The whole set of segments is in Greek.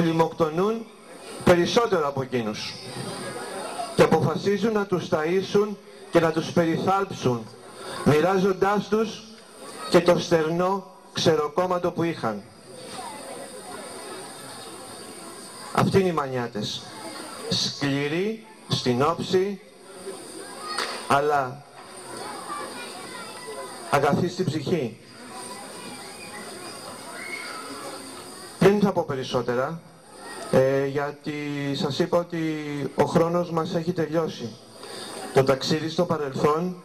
λιμοκτονούν περισσότερο από εκείνους και αποφασίζουν να τους ταΐσουν και να τους περιθάλψουν, μοιράζοντάς τους και το στερνό ξεροκόμματο που είχαν. Αυτοί είναι οι μανιάτες. Σκληροί στην όψη, αλλά αγαθοί στην ψυχή. Δεν θα πω περισσότερα, γιατί σας είπα ότι ο χρόνος μας έχει τελειώσει. Το ταξίδι στο παρελθόν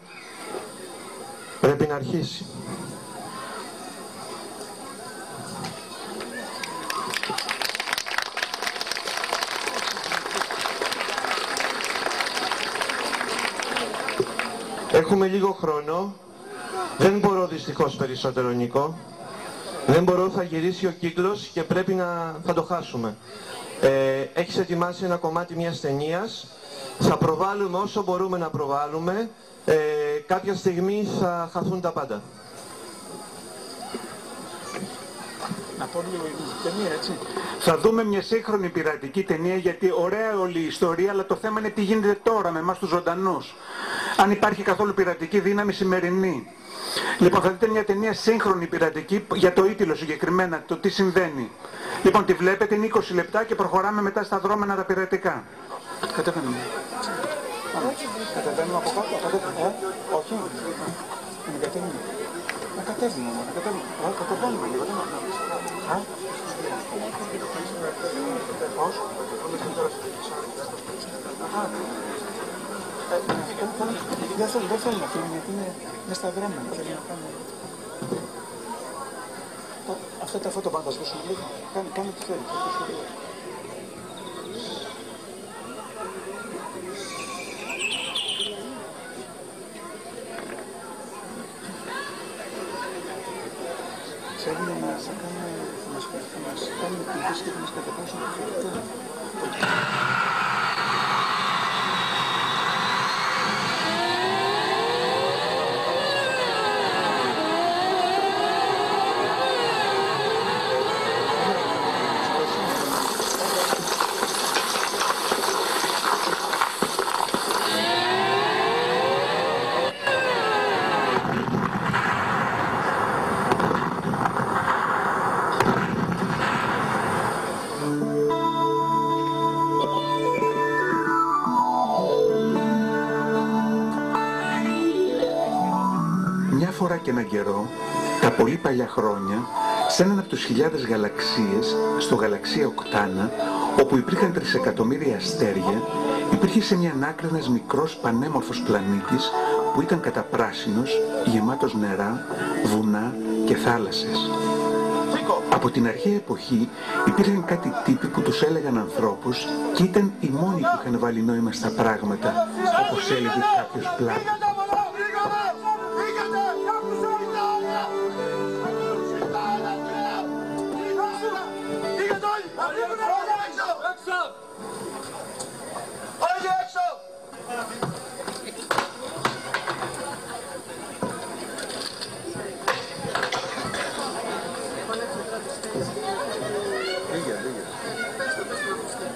πρέπει να αρχίσει. Έχουμε λίγο χρόνο. Δεν μπορώ δυστυχώς περισσότερο, Νίκο. Δεν μπορώ, θα γυρίσει ο κύκλος και πρέπει θα το χάσουμε. Έχεις ετοιμάσει ένα κομμάτι μιας ταινίας. Θα προβάλλουμε όσο μπορούμε να προβάλλουμε. Κάποια στιγμή θα χαθούν τα πάντα. Να πω λίγο η ταινία, έτσι. Θα δούμε μια σύγχρονη πειρατική ταινία, γιατί ωραία όλη η ιστορία, αλλά το θέμα είναι τι γίνεται τώρα με εμάς τους ζωντανούς. Αν υπάρχει καθόλου πειρατική δύναμη σημερινή. Λοιπόν, θα δείτε μια ταινία σύγχρονη πειρατική, για το ήτυλο συγκεκριμένα, το τι συμβαίνει. Λοιπόν, τη βλέπετε, είναι 20 λεπτά και προχωράμε μετά στα δρόμενα τα πειρατικά. Κατεβαίνουμε. Κατεβαίνουμε από κάτω, όχι. Να κατέβουμε. Να κατέβουμε, να κατέβουμε. Θα το βάλουμε λίγο, δεν πώς. Δεν θέλω να φύγει, γιατί είναι μέσα στα δρόμενα. Αυτά τα φώτα πάντα σβήσουν λίγο. Κάνε τι θέλεις. Θέλουν να μας κάνουν εκπληκτήσεις και να μας κατεβάσουν το φωτό. Φορά και έναν καιρό, τα πολύ παλιά χρόνια, σε έναν από τους χιλιάδες γαλαξίες, στο γαλαξία Οκτάνα, όπου υπήρχαν 3 εκατομμύρια αστέρια, υπήρχε σε μια άκρη ένας μικρός πανέμορφος πλανήτης που ήταν καταπράσινος, γεμάτος νερά, βουνά και θάλασσες. Από την αρχαία εποχή υπήρχαν κάτι τύποι που τους έλεγαν ανθρώπους και ήταν οι μόνοι που είχαν βάλει νόημα στα πράγματα, όπως έλεγε κάποιος Πλάτων.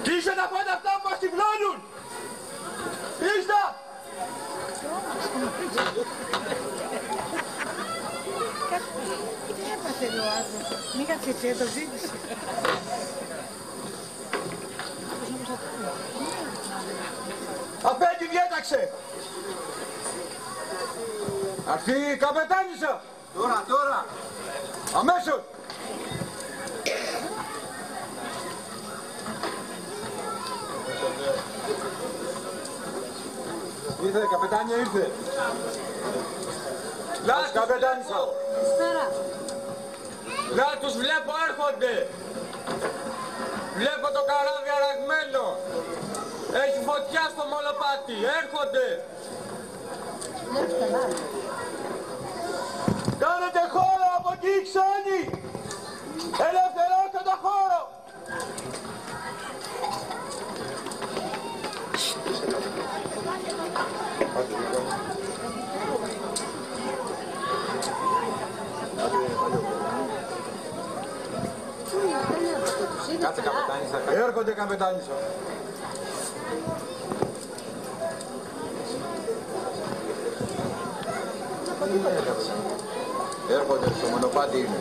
Κλείσε τα πάντα αυτά που μας τυφλώνουν! Κλείστα! Τι έπαθε ο άνθρωπος, μη κάτσε το ζήτησε. Αφέντη διέταξε! Αρθεί η καπετάνισσα! Τώρα! Αμέσως! Ήρθε, καπετάνια ήρθε! Λάτους, καπετάνισσα! Λάτους βλέπω έρχονται! Βλέπω το καράβι αραγμένο! Έχει φωτιά στο μονοπάτι! Έρχονται! Κάνετε χώρο από εκεί, ξένοι! Ελευθερώστε το χώρο! Κάτσε, καπετάνια. Έρχονται καπετάνισσα. Έρχονται στο μονοπάτι είναι.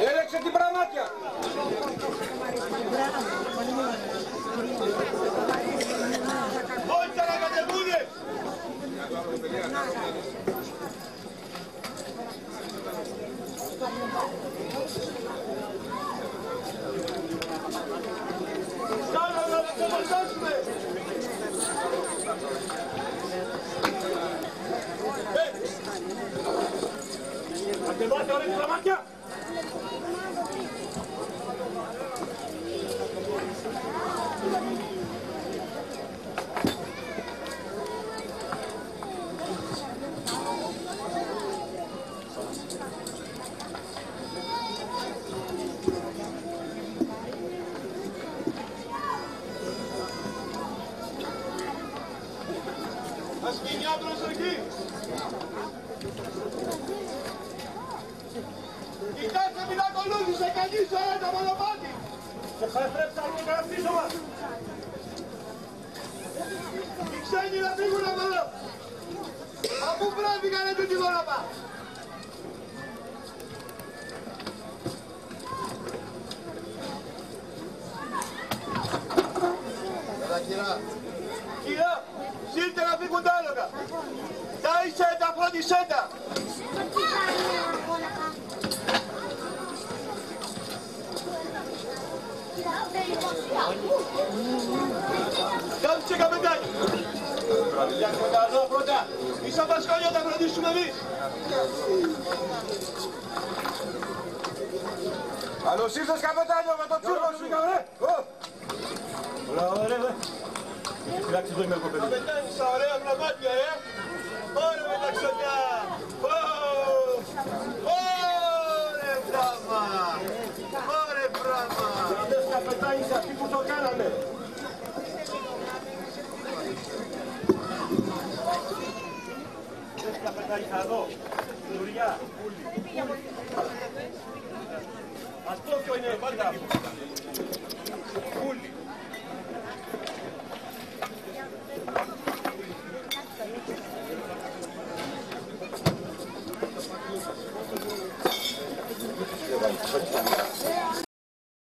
Έλεξε την πραμάτια. Όχι να κατεβούνε. Κάνε να το μορφώσουμε. Κατεβάστε όλα την πραμάτια. Ας γίνει μια προσοχή. Κοιτάξτε μην ακολούθησε κανείς το μονοπάτι. Και χαστρέψτε από τον πίσω μας. Οι ξένοι να φύγουν από εδώ. Αφού πρέπει κάνετε τη μονοπά. Έλα κυρά. Κυρά, σύρτε να φύγουν τα άλογα. Τάισε τα, φρόντισέ τα. Κάτσε καπετάνι. Για κοντά εδώ πρώτα. Ίσα πασκόλια τα φροντίσουμε εμείς. Καλώς ήρθες καπετάνιο με το τσίρκο σου. Ωραία, ωραία. Κοιτάξτε εδώ είμαι εγώ παιδί. Καπετάνι στα ωραία πλαμάτια, Ωραία μεταξωτιά. Ωραία πράγμα. Ωραία πράγμα. Αυτές καπετάνις αυτοί που το κάνανε. Αυτές καπετάνις εδώ. Δουλειά. Αυτό ποιο είναι πάντα.